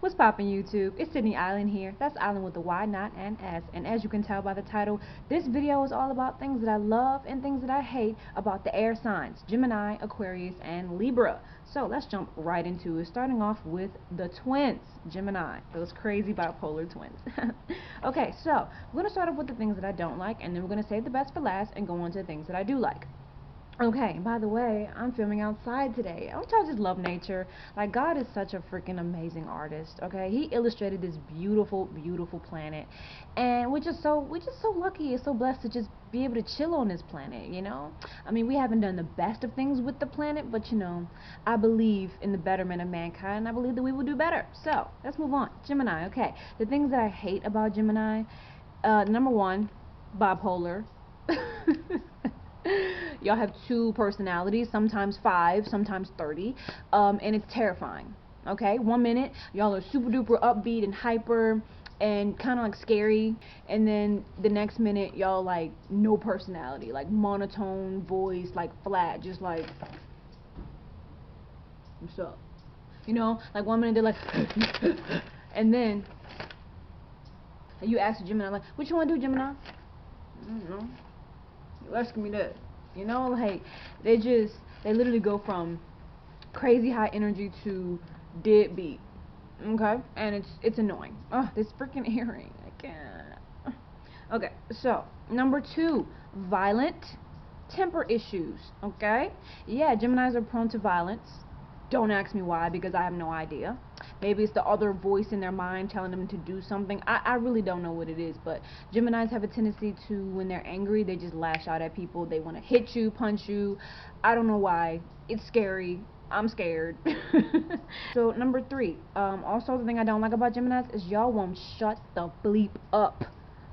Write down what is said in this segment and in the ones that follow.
What's poppin' YouTube? It's Sydney Island here. That's Island with the Y, not an S. And as you can tell by the title, this video is all about things that I love and things that I hate about the air signs, Gemini, Aquarius, and Libra. So let's jump right into it, starting off with the twins, Gemini, those crazy bipolar twins. Okay, so we're going to start off with the things that I don't like, and then we're going to save the best for last and go on to the things that I do like. Okay, by the way, I'm filming outside today. Don't y'all just love nature? Like, God is such a freaking amazing artist, okay? He illustrated this beautiful, beautiful planet, and we're just so lucky and so blessed to just be able to chill on this planet, you know? I mean, we haven't done the best of things with the planet, but you know, I believe in the betterment of mankind, and I believe that we will do better. So, let's move on. Gemini, okay. The things that I hate about Gemini, number one, bipolar. Y'all have two personalities, sometimes 5, sometimes 30, and it's terrifying. Okay, 1 minute y'all are super duper upbeat and hyper and kind of like scary, and then the next minute y'all like no personality, like monotone voice, like flat, just like what's up, you know, like 1 minute they're like and then you ask Gemini, like, what you want to do, Gemini? I don't know. You asking me that, you know, like they literally go from crazy high energy to deadbeat. Okay, and it's annoying. Oh, this freaking earring, I can't. Okay, so number 2, violent temper issues. Okay, yeah, Geminis are prone to violence. Don't ask me why, because I have no idea. Maybe it's the other voice in their mind telling them to do something. I really don't know what it is, but Geminis have a tendency to, when they're angry, they just lash out at people. They want to hit you, punch you. I don't know why. It's scary. I'm scared. So number 3, also the thing I don't like about Geminis is y'all won't shut the bleep up.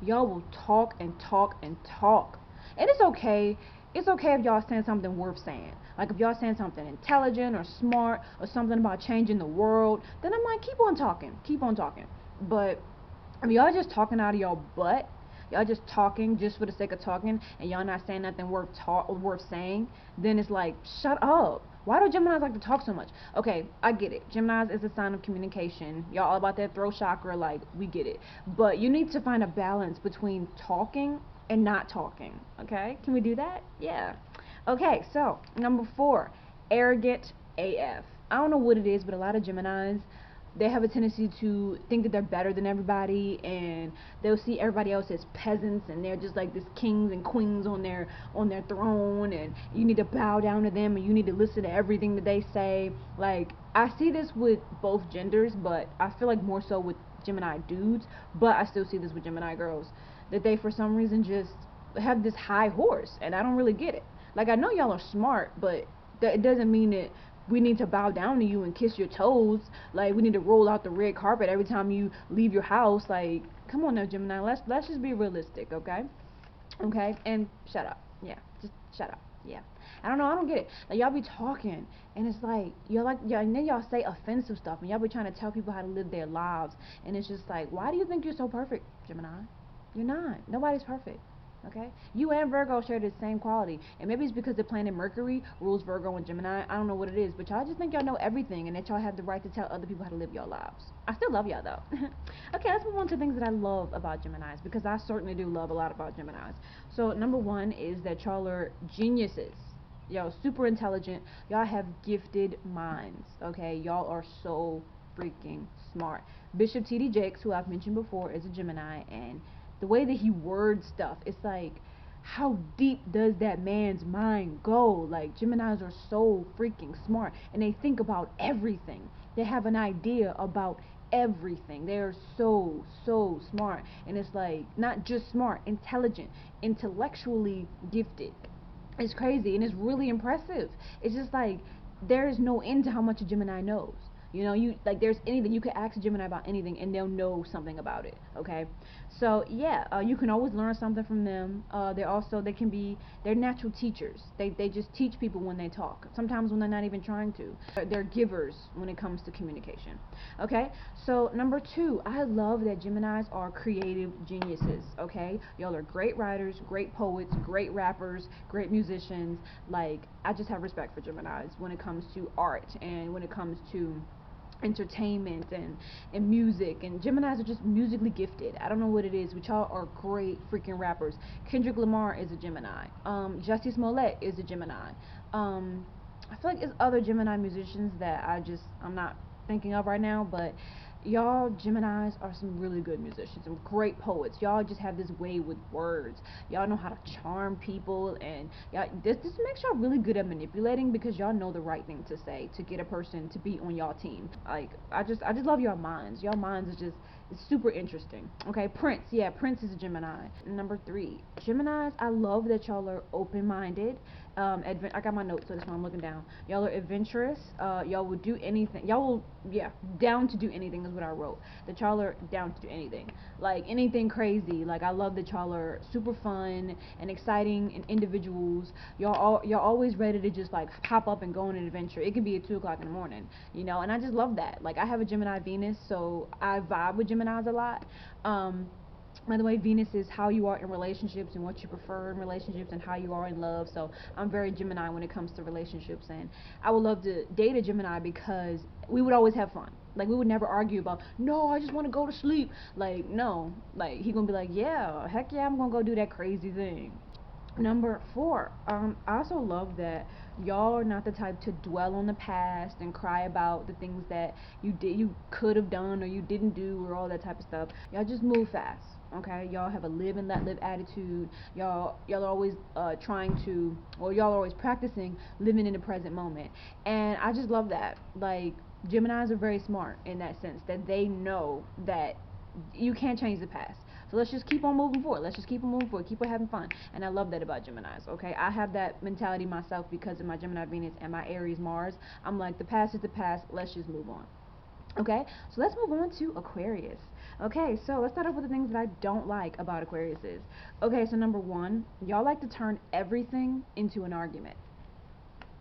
Y'all will talk and talk and talk. And it's okay. It's okay if y'all saying something worth saying. Like if y'all saying something intelligent or smart or something about changing the world, then I'm like, keep on talking. Keep on talking. But if y'all just talking out of y'all butt, y'all just talking just for the sake of talking, and y'all not saying nothing worth saying, then it's like, shut up. Why do Geminis like to talk so much? Okay, I get it. Geminis is a sign of communication. Y'all all about that throat chakra, like, we get it. But you need to find a balance between talking and not talking. Okay? Can we do that? Yeah. Okay, so number 4, arrogant AF. I don't know what it is, but a lot of Geminis, they have a tendency to think that they're better than everybody, and they'll see everybody else as peasants, and they're just like this kings and queens on their throne, and you need to bow down to them, and you need to listen to everything that they say. Like, I see this with both genders, but I feel like more so with Gemini dudes, but I still see this with Gemini girls, that they for some reason just have this high horse, and I don't really get it. Like, I know y'all are smart, but it doesn't mean that we need to bow down to you and kiss your toes. Like, we need to roll out the red carpet every time you leave your house. Like, come on now, Gemini. Let's just be realistic, okay? Okay? And shut up. Yeah, just shut up. Yeah. I don't know. I don't get it. Like, y'all be talking, and it's like and then y'all say offensive stuff, and y'all be trying to tell people how to live their lives, and it's just like, why do you think you're so perfect, Gemini? You're not. Nobody's perfect. Okay? You and Virgo share the same quality. And maybe it's because the planet Mercury rules Virgo and Gemini. I don't know what it is. But y'all just think y'all know everything, and that y'all have the right to tell other people how to live your lives. I still love y'all, though. Okay, let's move on to things that I love about Geminis, because I certainly do love a lot about Geminis. So number 1 is that y'all are geniuses. Y'all super intelligent. Y'all have gifted minds. Okay? Y'all are so freaking smart. Bishop T.D. Jakes, who I've mentioned before, is a Gemini, and the way that he words stuff, it's like, how deep does that man's mind go? Like, Geminis are so freaking smart, and they think about everything. They have an idea about everything. They're so smart, and it's like, not just smart, intelligent, intellectually gifted. It's crazy, and it's really impressive. It's just like, there is no end to how much a Gemini knows. You know, you like, there's anything you could ask a Gemini about anything, and they'll know something about it. Okay, so yeah, you can always learn something from them. They're natural teachers. They just teach people when they talk. Sometimes when they're not even trying to. They're givers when it comes to communication. Okay, so number 2, I love that Geminis are creative geniuses. Okay, y'all are great writers, great poets, great rappers, great musicians. Like, I just have respect for Geminis when it comes to art and when it comes to entertainment and music, and Geminis are just musically gifted. I don't know what it is, but y'all are great freaking rappers. Kendrick Lamar is a Gemini. Jussie Smollett is a Gemini. I feel like it's other Gemini musicians that I'm not thinking of right now, but y'all Geminis are some really good musicians and great poets. Y'all just have this way with words. Y'all know how to charm people, and y'all this makes y'all really good at manipulating, because y'all know the right thing to say to get a person to be on y'all team. Like I just love y'all minds. Y'all minds is just, it's super interesting. Okay, Prince. Yeah, Prince is a Gemini. Number 3, Geminis. I love that y'all are open-minded. I got my notes, so that's why I'm looking down. Y'all are adventurous. Y'all will do anything. Y'all will, yeah, down to do anything is what I wrote. That y'all are down to do anything, like anything crazy. Like I love that y'all are super fun and exciting and individuals. Y'all always ready to just like hop up and go on an adventure. It could be at 2 o'clock in the morning, you know. And I just love that. Like I have a Gemini Venus, so I vibe with Geminis a lot. By the way, Venus is how you are in relationships and what you prefer in relationships and how you are in love. So I'm very Gemini when it comes to relationships, and I would love to date a Gemini because we would always have fun. Like we would never argue about, no, I just want to go to sleep. Like no, like he gonna be like, yeah, heck yeah, I'm gonna go do that crazy thing. Number 4, I also love that y'all are not the type to dwell on the past and cry about the things that you could have done or you didn't do or all that type of stuff. Y'all just move fast. Okay, y'all have a live and let live attitude. Y'all are always trying to, or y'all are always practicing living in the present moment. And I just love that. Like Geminis are very smart in that sense, that they know that you can't change the past. So let's just keep on moving forward. Let's just keep on moving forward. Keep on having fun. And I love that about Geminis. Okay, I have that mentality myself because of my Gemini Venus and my Aries Mars. I'm like, the past is the past. Let's just move on. Okay, so let's move on to Aquarius. Okay, so let's start off with the things that I don't like about Aquariuses. Okay, so number 1, y'all like to turn everything into an argument.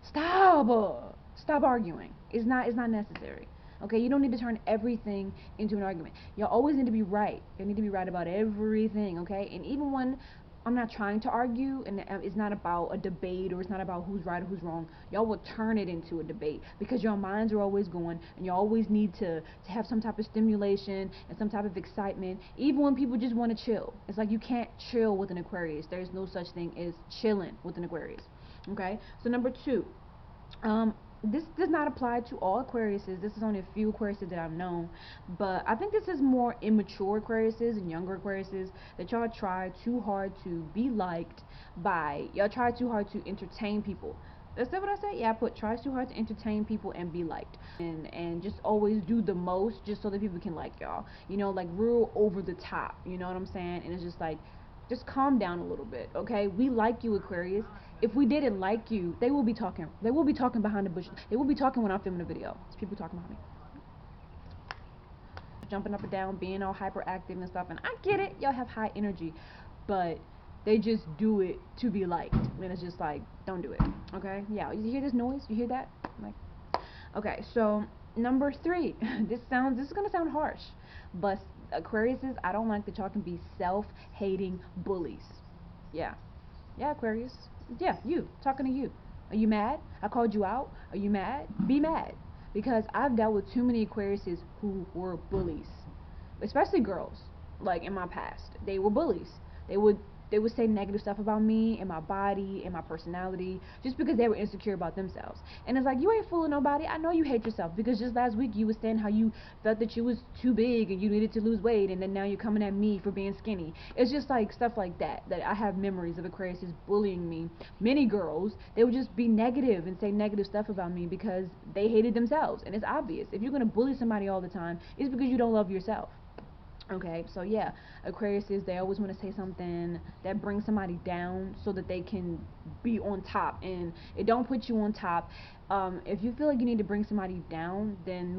Stop arguing. It's not necessary. Okay, you don't need to turn everything into an argument. Y'all always need to be right. You need to be right about everything, okay? And even when I'm not trying to argue, and it's not about a debate, or it's not about who's right or who's wrong, y'all will turn it into a debate because your minds are always going, and you always need to have some type of stimulation and some type of excitement, even when people just want to chill. It's like you can't chill with an Aquarius. There's no such thing as chilling with an Aquarius. Okay, so number 2, this does not apply to all Aquariuses. This is only a few Aquariuses that I've known, but I think this is more immature Aquariuses and younger Aquariuses, that y'all try too hard to be liked by, y'all try too hard to entertain people. That's that what I said? Yeah, I put tries too hard to entertain people and be liked, and just always do the most just so that people can like y'all. You know, like real over the top. You know what I'm saying? And it's just like, just calm down a little bit, okay? We like you, Aquarius. If we didn't like you, they will be talking. They will be talking behind the bushes. They will be talking when I'm filming a video. There's people talking behind me, jumping up and down, being all hyperactive and stuff. And I get it, y'all have high energy, but they just do it to be liked. And it's just like, don't do it, okay? Yeah, you hear this noise? You hear that? Like, okay, so number 3. This is gonna sound harsh, but Aquariuses, I don't like that y'all can be self-hating bullies. Yeah, yeah, Aquarius. Yeah, you, talking to you. Are you mad? I called you out. Are you mad? Be mad. Because I've dealt with too many Aquariuses who were bullies. Especially girls. Like in my past. They were bullies. They would say negative stuff about me and my body and my personality just because they were insecure about themselves. And it's like, you ain't fooling nobody. I know you hate yourself, because just last week you was saying how you felt that you was too big and you needed to lose weight, and then now you're coming at me for being skinny. It's just like stuff like that I have memories of Aquariuses bullying me. Many girls, they would just be negative and say negative stuff about me because they hated themselves. And it's obvious. If you're going to bully somebody all the time, it's because you don't love yourself. Okay, so yeah, Aquariuses, they always want to say something that brings somebody down so that they can be on top, and it don't put you on top. If you feel like you need to bring somebody down, then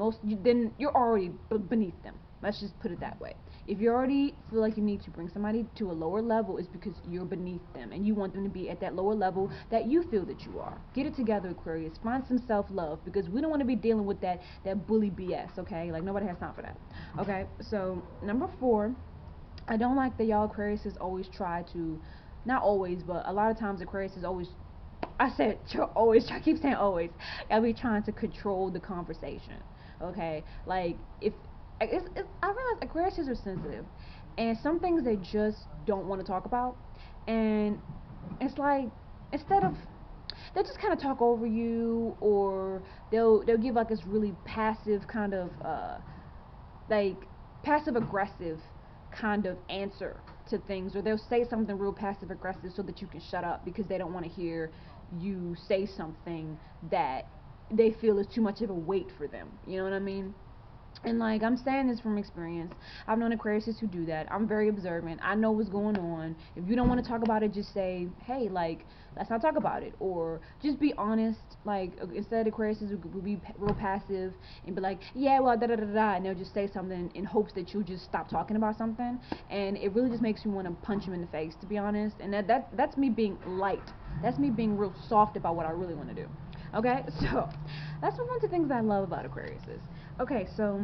you're already beneath them. Let's just put it that way. If you already feel like you need to bring somebody to a lower level, it's because you're beneath them and you want them to be at that lower level that you feel that you are. Get it together, Aquarius. Find some self-love, because we don't want to be dealing with that bully BS, okay? Like, nobody has time for that. Okay, so number 4, I don't like that y'all Aquariuses always try to, not always, but a lot of times Aquariuses always, I said always, I keep saying always, I'll be trying to control the conversation. okay? Like, if I realize Aquariuses are sensitive, and some things they just don't want to talk about, and it's like, instead of, they'll just kind of talk over you, or they'll give like this really passive kind of like passive aggressive kind of answer to things, or they'll say something real passive aggressive so that you can shut up because they don't want to hear you say something that they feel is too much of a weight for them. You know what I mean? And like, I'm saying this from experience. I've known Aquariuses who do that. I'm very observant. I know what's going on. If you don't want to talk about it, just say, hey, like, let's not talk about it. Or just be honest. Like, instead of Aquariuses would be real passive and be like, yeah, well, da da da da, and they'll just say something in hopes that you'll just stop talking about something. And it really just makes you want to punch them in the face, to be honest. And that's me being light. That's me being real soft about what I really want to do. Okay, so let's move on to things I love about Aquariuses. Okay, so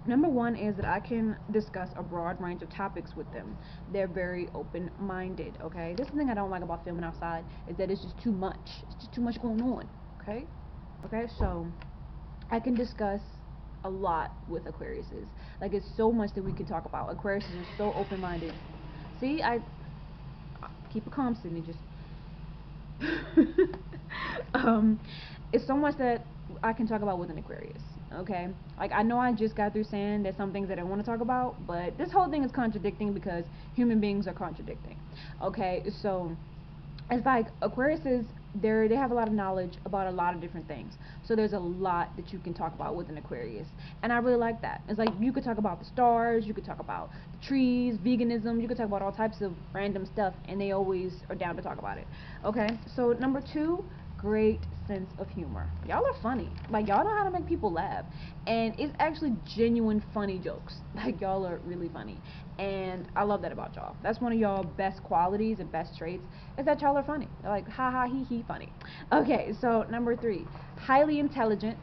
number one is that I can discuss a broad range of topics with them. They're very open-minded, okay? This is the thing I don't like about filming outside, is that it's just too much. It's just too much going on, okay? Okay, so I can discuss a lot with Aquariuses. Like, it's so much that we can talk about. Aquariuses are so open-minded. See, I keep it calm, Sydney, just it's so much that I can talk about with an Aquarius, okay? Like, I know I just got through saying there's some things that I want to talk about, but this whole thing is contradicting because human beings are contradicting, okay? So it's like Aquariuses, they have a lot of knowledge about a lot of different things, so there's a lot that you can talk about with an Aquarius, and I really like that. It's like, you could talk about the stars, you could talk about the trees, veganism, you could talk about all types of random stuff, and they always are down to talk about it. Okay, so number two, great sense of humor. Y'all are funny. Like, y'all know how to make people laugh, and it's actually genuine funny jokes. Like, y'all are really funny, and I love that about y'all. That's one of y'all best qualities and best traits, is that y'all are funny. They're like, ha ha, he he, funny. Okay, so number three, highly intelligent.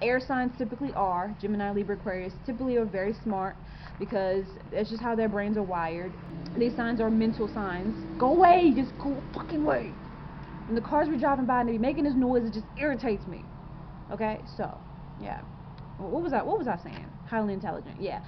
Air signs typically are, Gemini, Libra, Aquarius, typically are very smart, because that's just how their brains are wired. These signs are mental signs. Go away, just go fucking away. And the cars we're driving by and they be making this noise, it just irritates me. Okay, so yeah. What was I saying? Highly intelligent. Yeah.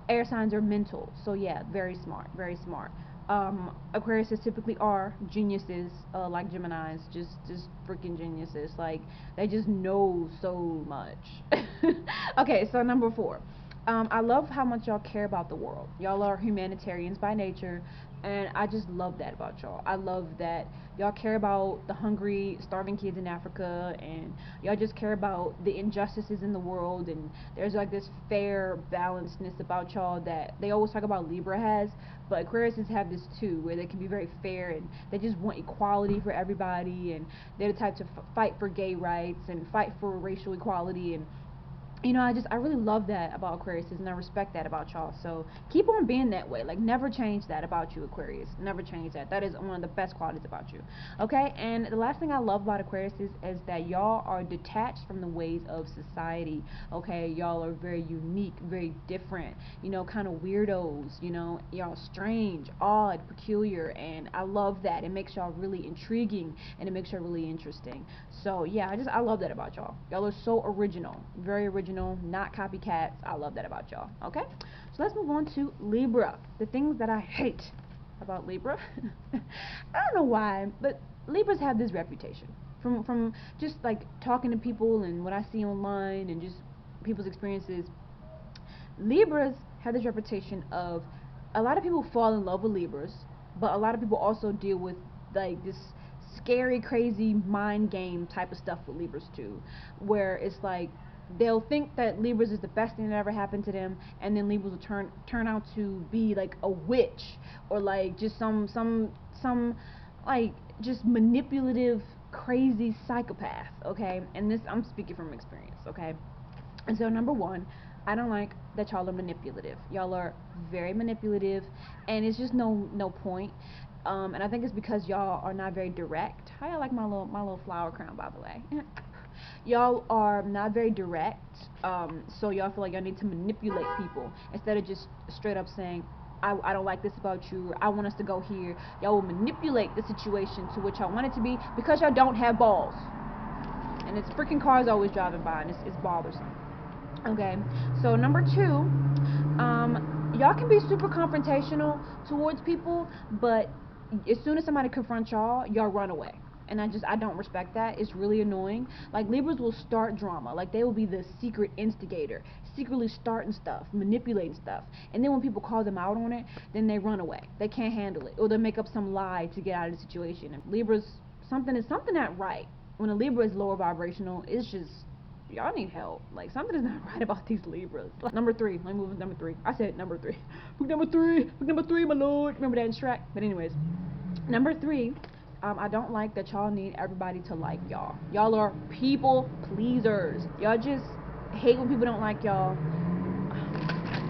Air signs are mental. So yeah, very smart, very smart. Aquariuses typically are geniuses, like Geminis, just freaking geniuses. Like, they just know so much. Okay, so number four. I love how much y'all care about the world. Y'all are humanitarians by nature, and I just love that about y'all. I love that y'all care about the hungry, starving kids in Africa, and y'all just care about the injustices in the world, and there's like this fair balancedness about y'all that they always talk about Libra has, but Aquariuses have this too, where they can be very fair, and they just want equality for everybody, and they're the type to fight for gay rights and fight for racial equality, and you know, I really love that about Aquariuses, and I respect that about y'all. So keep on being that way. Like, never change that about you, Aquarius. Never change that. That is one of the best qualities about you. Okay, and the last thing I love about Aquariuses is that y'all are detached from the ways of society. Okay, y'all are very unique, very different. You know, kind of weirdos. You know, y'all strange, odd, peculiar, and I love that. It makes y'all really intriguing, and it makes y'all really interesting. So yeah, I love that about y'all. Y'all are so original, very original. Not copycats. I love that about y'all. Okay, so let's move on to Libra. The things that I hate about Libra. I don't know why, but Libras have this reputation from just like talking to people and what I see online and just people's experiences. Libras have this reputation of, a lot of people fall in love with Libras, but a lot of people also deal with like this scary, crazy mind game type of stuff with Libras too, where it's like, they'll think that Libras is the best thing that ever happened to them, and then Libras will turn out to be like a witch, or like just some like just manipulative, crazy psychopath. Okay, and this, I'm speaking from experience. Okay, and so number one, I don't like that y'all are manipulative. Y'all are very manipulative, and it's just no point. And I think it's because y'all are not very direct. How y'all like my little flower crown, by the way? Y'all are not very direct, so y'all feel like y'all need to manipulate people instead of just straight up saying, I don't like this about you, or I want us to go here. Y'all will manipulate the situation to what y'all want it to be, because y'all don't have balls. and it's freaking cars always driving by, and it's bothersome. Okay, so number 2, y'all can be super confrontational towards people, but as soon as somebody confronts y'all run away. And I don't respect that. It's really annoying. Like, Libras will start drama. Like, they will be the secret instigator, secretly starting stuff, manipulating stuff. And then when people call them out on it, then they run away. They can't handle it, or they make up some lie to get out of the situation. And Libras, something not right. When a Libra is lower vibrational, it's just, y'all need help. Like, something is not right about these Libras. Number 3. Let me move to number 3. I said number 3. Book number 3. Book number 3, my lord. Remember that in Shrek? But anyways, number 3. I don't like that y'all need everybody to like y'all. Y'all are people pleasers. Y'all just hate when people don't like y'all.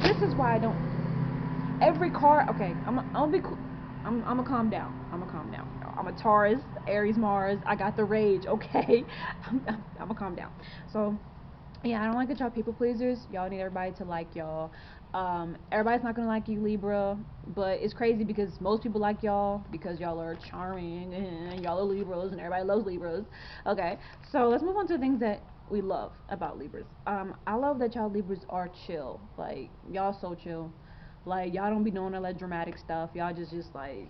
This is why I don't. Every card. Okay, I'm gonna calm down. I'm gonna calm down. I'm a Taurus, Aries, Mars. I got the rage. Okay, I'm gonna calm down. So, yeah, I don't like that y'all people pleasers. Y'all need everybody to like y'all. Everybody's not gonna like you, Libra, but it's crazy because most people like y'all because y'all are charming and y'all are Libras and everybody loves Libras. Okay, so let's move on to the things that we love about Libras. I love that y'all Libras are chill. Like, y'all so chill. Like, y'all don't be doing all that dramatic stuff. Y'all just like,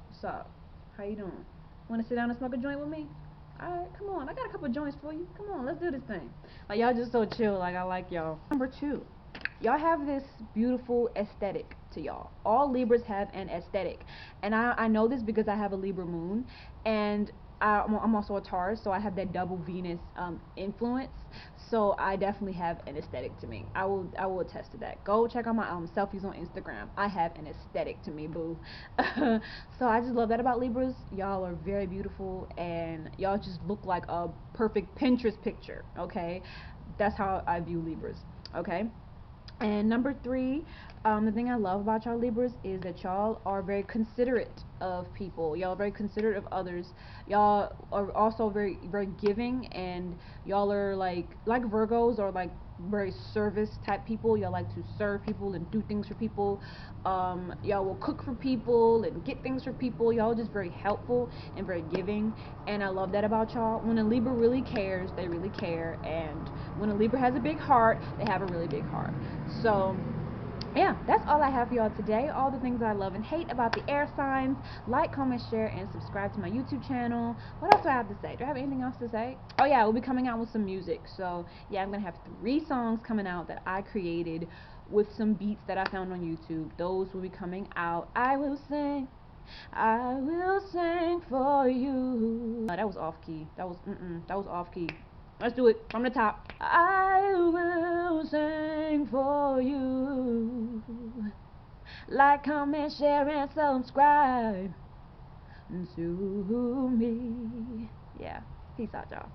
what's up? How you doing? Want to sit down and smoke a joint with me? Alright, come on. I got a couple joints for you. Come on, let's do this thing. Like, y'all just so chill. Like, I like y'all. Number 2. Y'all have this beautiful aesthetic to y'all. All Libras have an aesthetic. And I know this because I have a Libra moon. And I'm also a Taurus, so I have that double Venus influence. So I definitely have an aesthetic to me. I will attest to that. Go check out my selfies on Instagram. I have an aesthetic to me, boo. So I just love that about Libras. Y'all are very beautiful, and y'all just look like a perfect Pinterest picture. Okay, that's how I view Libras. Okay. And number 3, the thing I love about y'all Libras is that y'all are very considerate of people. Y'all are very considerate of others. Y'all are also very, very giving, and y'all are like Virgos, or like very service type people. Y'all like to serve people and do things for people. Y'all will cook for people and get things for people. Y'all are just very helpful and very giving, and I love that about y'all. When a Libra really cares, they really care, and when a Libra has a big heart, they have a really big heart. So, yeah, that's all I have for y'all today. All the things I love and hate about the air signs. Like, comment, share, and subscribe to my YouTube channel. What else do I have to say? Do I have anything else to say? Oh yeah, we'll be coming out with some music. So yeah, I'm gonna have 3 songs coming out that I created with some beats that I found on YouTube. Those will be coming out. I will sing for you. That was off key. That was off key. Let's do it from the top. I will sing for you. Like, comment, share, and subscribe to me. Yeah. Peace out, y'all.